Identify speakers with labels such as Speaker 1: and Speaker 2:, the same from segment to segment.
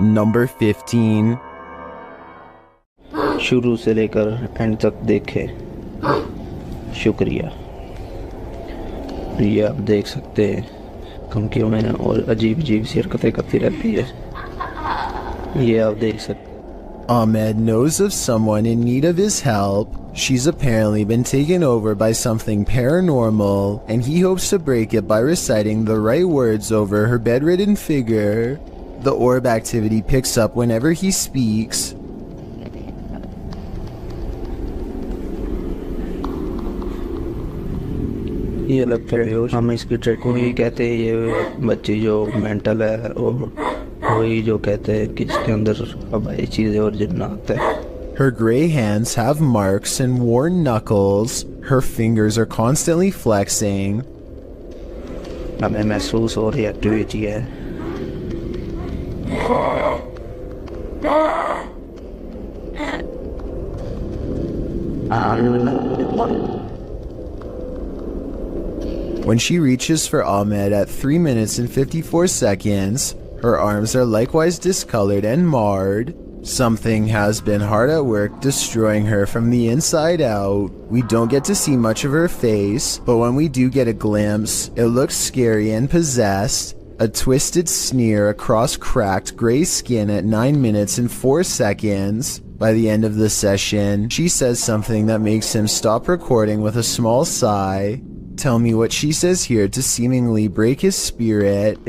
Speaker 1: Number 15.
Speaker 2: शुरू से लेकर एंड तक देखे, शुक्रिया। ये आप देख सकते हैं धमकियों में और अजीब अजीब सी हरकतें करती रहती है, ये आप देख सकते हैं।
Speaker 1: Ahmed knows of someone in need of his help. She's apparently been taken over by something paranormal, and he hopes to break it by reciting the right words over her bedridden figure. The orb activity picks up whenever he speaks.
Speaker 2: ये लगता है हम इसकी trade को ही कहते हैं, ये बच्ची जो मेंटल है और वही जो कहते हैं कि इसके अंदर हवाई चीजें और जिन्नात है।
Speaker 1: Her gray hands have marks and worn knuckles. Her fingers are constantly flexing.
Speaker 2: हमें महसूस हो रही एक्टिविटी है।
Speaker 1: When she reaches for Ahmed at 3 minutes and 54 seconds, her arms are likewise discolored and marred. Something has been hard at work destroying her from the inside out. We don't get to see much of her face, but when we do get a glimpse, it looks scary and possessed. A twisted sneer across cracked gray skin at 9 minutes and 4 seconds. By the end of the session, she says something that makes him stop recording with a small sigh. Tell me what she says here to seemingly break his spirit.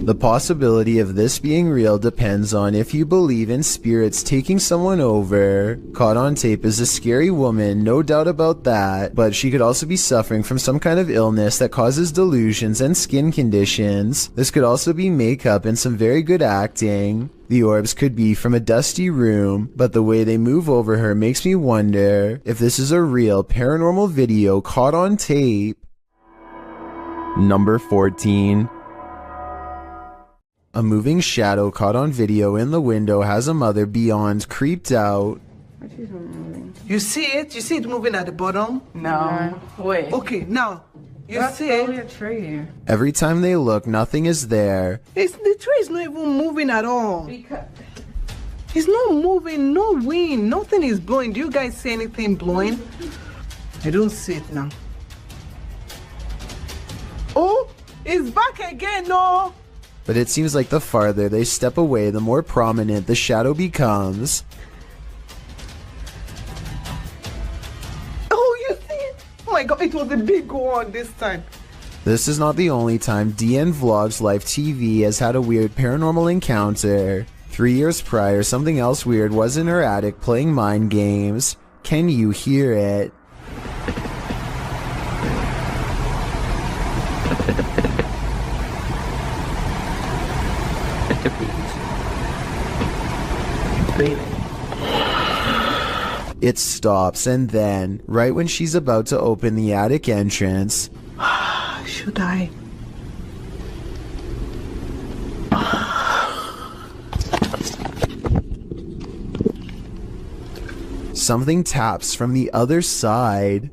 Speaker 1: The possibility of this being real depends on if you believe in spirits taking someone over. Caught on tape is a scary woman, no doubt about that, but she could also be suffering from some kind of illness that causes delusions and skin conditions. This could also be makeup and some very good acting. The orbs could be from a dusty room, but the way they move over her makes me wonder if this is a real paranormal video caught on tape. Number 14. A moving shadow caught on video in the window has a mother beyond creeped out.
Speaker 3: You see it? You see it moving at the bottom?
Speaker 4: No. Wait.
Speaker 3: Okay, now. You
Speaker 4: That's
Speaker 3: see
Speaker 4: only
Speaker 3: it?
Speaker 4: a tree.
Speaker 1: Every time they look, nothing is there.
Speaker 3: The tree is not even moving at all.
Speaker 4: Because
Speaker 3: It's not moving, no wind, nothing is blowing. Do you guys see anything blowing? I don't see it now. Oh, it's back again, no.
Speaker 1: But it seems like the farther they step away, the more prominent the shadow becomes.
Speaker 3: Oh, you see it? Oh my God, it was a big one this time.
Speaker 1: This is not the only time DN Vlogs Live TV has had a weird paranormal encounter. 3 years prior, something else weird was in her attic playing mind games. Can you hear it? It stops, and then, right when she's about to open the attic entrance,
Speaker 3: Should I?
Speaker 1: something taps from the other side.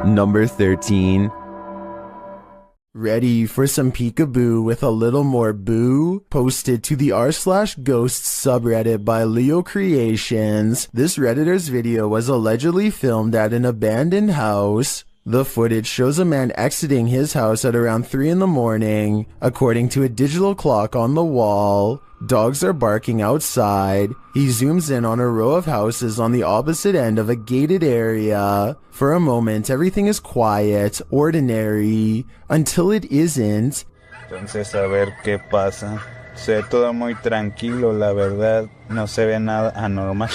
Speaker 1: Number 13. Ready for some peekaboo with a little more boo? Posted to the r/ghosts subreddit by Leo Creations. This redditor's video was allegedly filmed at an abandoned house. The footage shows a man exiting his house at around 3 in the morning, according to a digital clock on the wall. Dogs are barking outside. He zooms in on a row of houses on the opposite end of a gated area. For a moment, everything is quiet, ordinary, until it isn't.
Speaker 5: Entonces, a ver qué pasa. Se ve todo muy tranquilo, la verdad. No se ve nada anormal.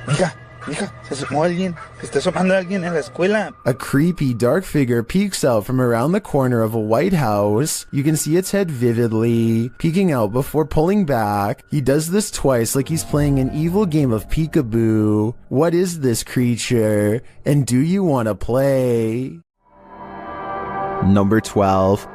Speaker 5: Mija, se asomó alguien. Se está asomando alguien en la escuela.
Speaker 1: A creepy dark figure peeks out from around the corner of a white house. You can see its head vividly, peeking out before pulling back. He does this twice like he's playing an evil game of peekaboo. What is this creature? And do you want to play? Number 12.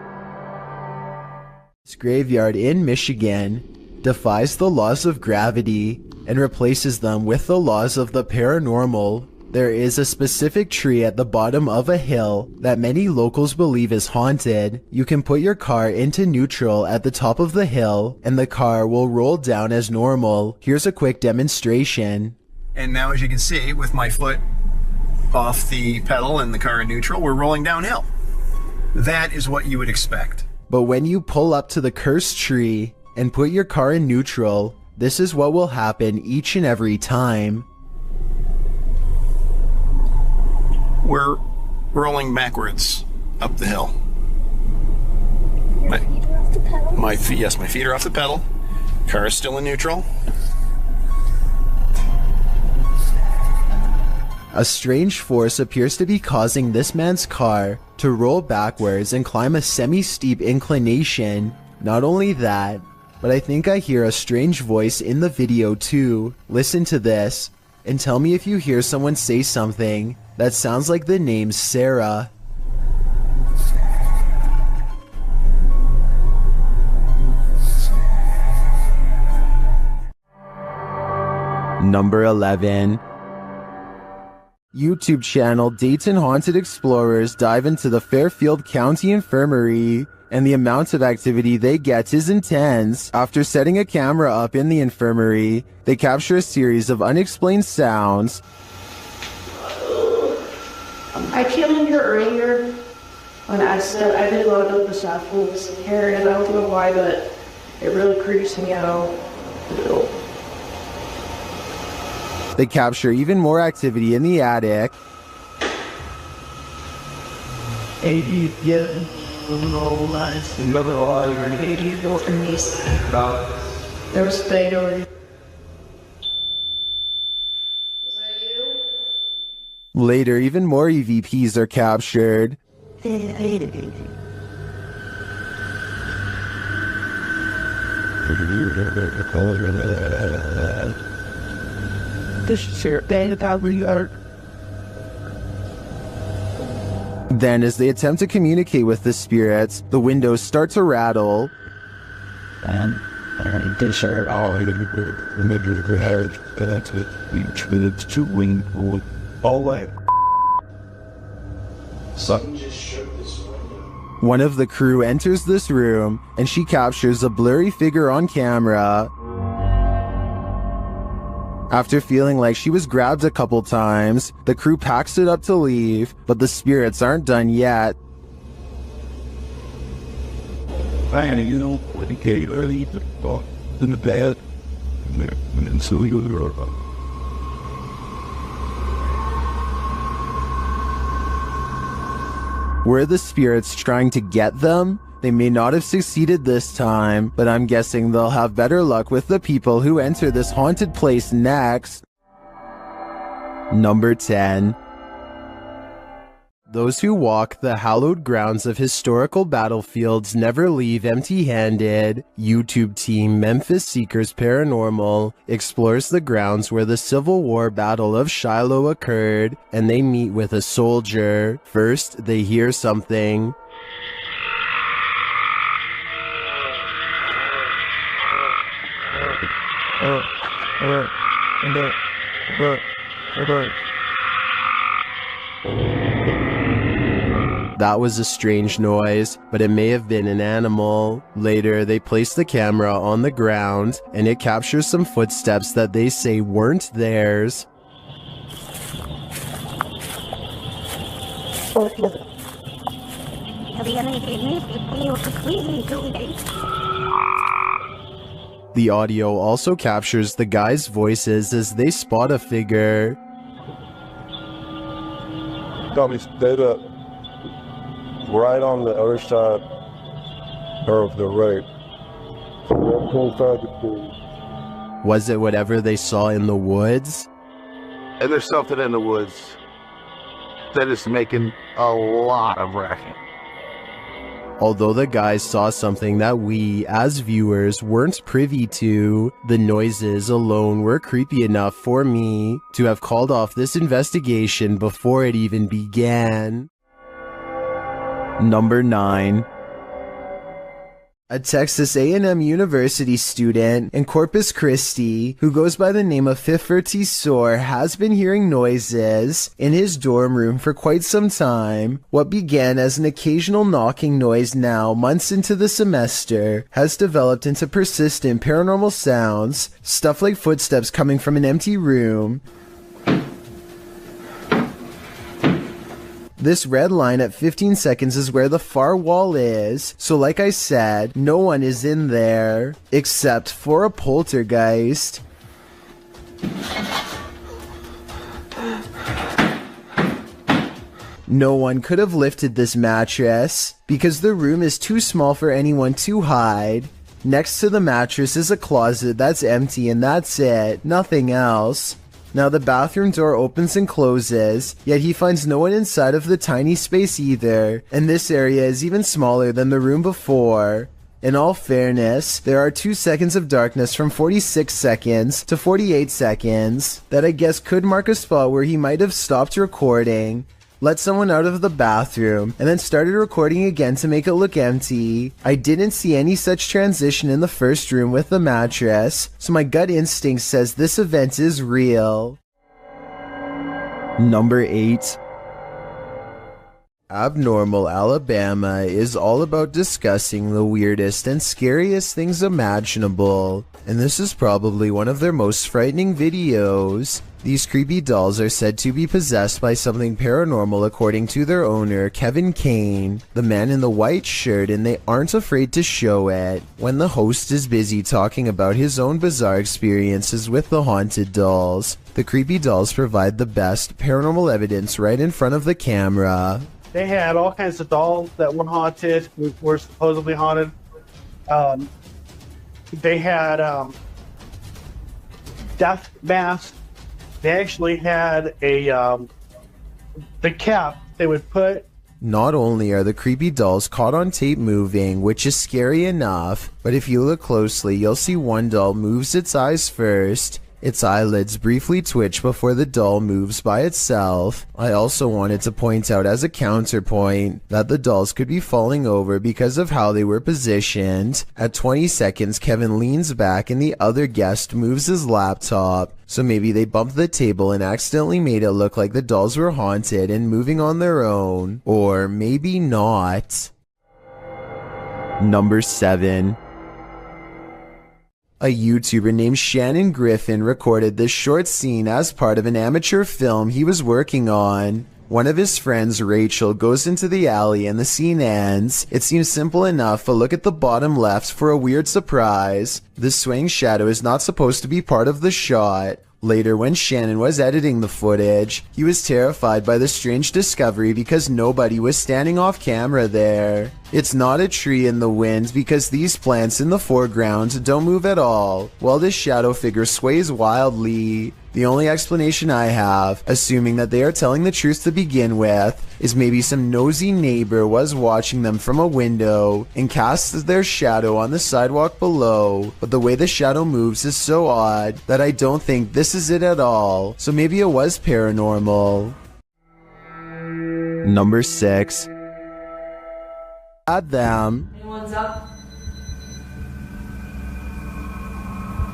Speaker 1: This graveyard in Michigan. defies the laws of gravity and replaces them with the laws of the paranormal. There is a specific tree at the bottom of a hill that many locals believe is haunted. You can put your car into neutral at the top of the hill and the car will roll down as normal. Here's a quick demonstration.
Speaker 4: And now, as you can see, with my foot off the pedal and the car in neutral, we're rolling downhill. That is what you would expect.
Speaker 1: But when you pull up to the cursed tree and put your car in neutral, this is what will happen each and every time.
Speaker 4: We're rolling backwards up the hill. My feet are off the pedal. Car is still in neutral.
Speaker 1: A strange force appears to be causing this man's car to roll backwards and climb a semi-steep inclination. Not only that, but I think I hear a strange voice in the video too. Listen to this and tell me if you hear someone say something that sounds like the name Sarah. Number 11. YouTube channel Dayton Haunted Explorers dive into the Fairfield County Infirmary, and the amount of activity they get is intense. After setting a camera up in the infirmary, they capture a series of unexplained sounds.
Speaker 6: I came in here earlier when I said I didn't want to know the stuff was here, and I don't know why, but it really creeps me out.
Speaker 1: They capture even more activity in the attic.
Speaker 6: There was Spade over.
Speaker 1: Later, even more EVPs are captured. Then, as they attempt to communicate with the spirits, the windows start to rattle. One of the crew enters this room, and she captures a blurry figure on camera. After feeling like she was grabbed a couple times, the crew packs it up to leave, but the spirits aren't done yet. Were the spirits trying to get them? They may not have succeeded this time, but I'm guessing they'll have better luck with the people who enter this haunted place next. Number 10. Those who walk the hallowed grounds of historical battlefields never leave empty-handed. YouTube team Memphis Seekers Paranormal explores the grounds where the Civil War Battle of Shiloh occurred, and they meet with a soldier. First, they hear something. That was a strange noise, but it may have been an animal. Later, they place the camera on the ground, and it captures some footsteps that they say weren't theirs. The audio also captures the guys' voices as they spot a figure.
Speaker 7: Tommy, stayed up right on the other side of the right.
Speaker 1: Was it whatever they saw in the woods?
Speaker 8: And there's something in the woods that is making a lot of racket.
Speaker 1: Although the guys saw something that we, as viewers, weren't privy to, the noises alone were creepy enough for me to have called off this investigation before it even began. Number 9. A Texas A&M University student in Corpus Christi who goes by the name of Fiffertisor has been hearing noises in his dorm room for quite some time. What began as an occasional knocking noise now, months into the semester, has developed into persistent paranormal sounds, stuff like footsteps coming from an empty room. This red line at 15 seconds is where the far wall is, so like I said, no one is in there, except for a poltergeist. No one could have lifted this mattress, because the room is too small for anyone to hide. Next to the mattress is a closet that's empty and that's it, nothing else. Now the bathroom door opens and closes, yet he finds no one inside of the tiny space either, and this area is even smaller than the room before. In all fairness, there are 2 seconds of darkness from 46 seconds to 48 seconds that I guess could mark a spot where he might have stopped recording, let someone out of the bathroom, and then started recording again to make it look empty. I didn't see any such transition in the first room with the mattress, so my gut instinct says this event is real. Number 8. Abnormal Alabama is all about discussing the weirdest and scariest things imaginable, and this is probably one of their most frightening videos. These creepy dolls are said to be possessed by something paranormal according to their owner, Kevin Kane, the man in the white shirt, and they aren't afraid to show it. When the host is busy talking about his own bizarre experiences with the haunted dolls, the creepy dolls provide the best paranormal evidence right in front of the camera.
Speaker 9: They had all kinds of dolls that were haunted, were supposedly haunted. They had death masks. They actually had the cap they would put.
Speaker 1: Not only are the creepy dolls caught on tape moving, which is scary enough, but if you look closely, you'll see one doll moves its eyes first. Its eyelids briefly twitch before the doll moves by itself. I also wanted to point out as a counterpoint that the dolls could be falling over because of how they were positioned. At 20 seconds, Kevin leans back and the other guest moves his laptop. So maybe they bumped the table and accidentally made it look like the dolls were haunted and moving on their own. Or maybe not. Number 7. A YouTuber named Shannon Griffin recorded this short scene as part of an amateur film he was working on. One of his friends, Rachel, goes into the alley and the scene ends. It seems simple enough, but look at the bottom left for a weird surprise. This swaying shadow is not supposed to be part of the shot. Later, when Shannon was editing the footage, he was terrified by the strange discovery because nobody was standing off camera there. It's not a tree in the wind because these plants in the foreground don't move at all, while this shadow figure sways wildly. The only explanation I have, assuming that they are telling the truth to begin with, is maybe some nosy neighbor was watching them from a window and cast their shadow on the sidewalk below, but the way the shadow moves is so odd that I don't think this is it at all, so maybe it was paranormal. Number 6. At them.
Speaker 6: Anyone's up?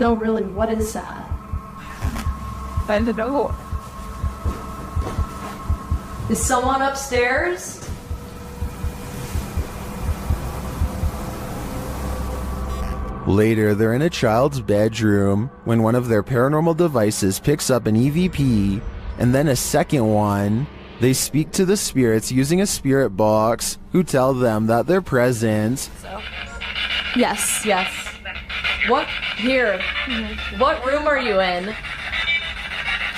Speaker 6: No, really, what is that?
Speaker 10: I don't know.
Speaker 6: Is someone upstairs?
Speaker 1: Later, they're in a child's bedroom when one of their paranormal devices picks up an EVP, and then a second one. They speak to the spirits using a spirit box, who tell them that they're present.
Speaker 10: Yes.
Speaker 6: What? Here. What room are you in?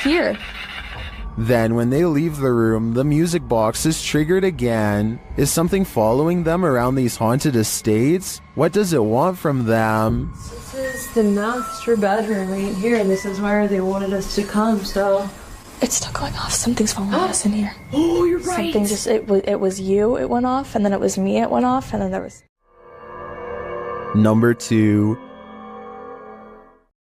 Speaker 10: Here.
Speaker 1: Then when they leave the room, the music box is triggered again. Is something following them around these haunted estates? What does it want from them?
Speaker 6: This is the master bedroom right here, and this is where they wanted us to come, so...
Speaker 10: It's still going off. Something's following us in here.
Speaker 6: Oh, you're right.
Speaker 10: Something just, it was you, it went off, and then it was me, it went off, and then there was...
Speaker 1: Number 2.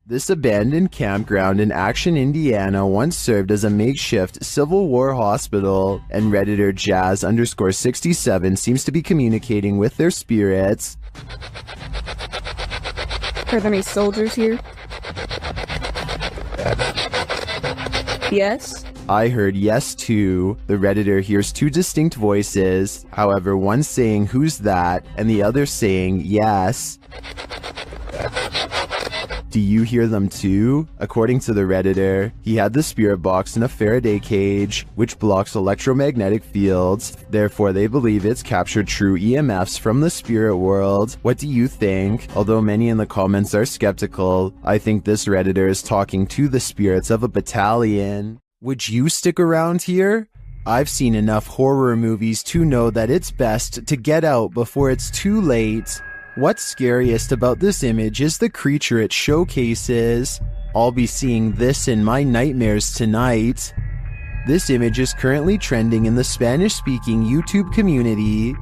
Speaker 1: This abandoned campground in Action, Indiana once served as a makeshift Civil War hospital, and Redditor Jazz_67 seems to be communicating with their spirits.
Speaker 11: Are there any soldiers here? Yes?
Speaker 1: I heard yes too. The Redditor hears two distinct voices, however one saying who's that and the other saying yes. Do you hear them too? According to the Redditor, he had the spirit box in a Faraday cage, which blocks electromagnetic fields. Therefore, they believe it's captured true EMFs from the spirit world. What do you think? Although many in the comments are skeptical, I think this Redditor is talking to the spirits of a battalion. Would you stick around here? I've seen enough horror movies to know that it's best to get out before it's too late. What's scariest about this image is the creature it showcases. I'll be seeing this in my nightmares tonight. This image is currently trending in the Spanish-speaking YouTube community.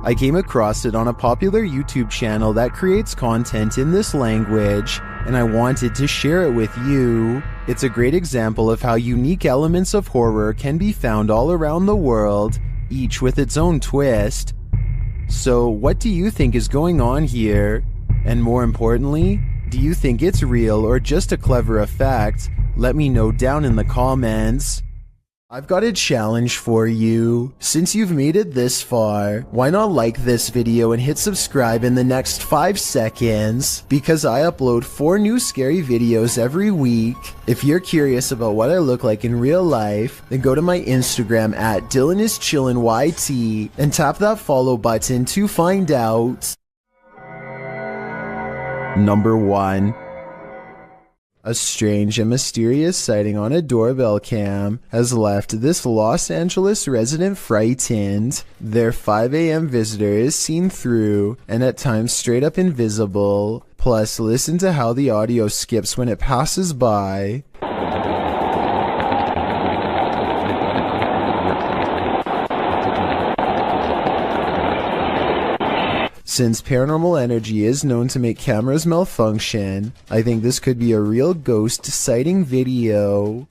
Speaker 1: I came across it on a popular YouTube channel that creates content in this language, and I wanted to share it with you. It's a great example of how unique elements of horror can be found all around the world, each with its own twist. So, what do you think is going on here? And more importantly, do you think it's real or just a clever effect? Let me know down in the comments. I've got a challenge for you. Since you've made it this far, why not like this video and hit subscribe in the next 5 seconds? Because I upload 4 new scary videos every week. If you're curious about what I look like in real life, then go to my Instagram at DylanIsChillinYT and tap that follow button to find out. Number 1. A strange and mysterious sighting on a doorbell cam has left this Los Angeles resident frightened. Their 5 a.m. visitor is seen through and at times straight up invisible. Plus, listen to how the audio skips when it passes by. Since paranormal energy is known to make cameras malfunction, I think this could be a real ghost sighting video.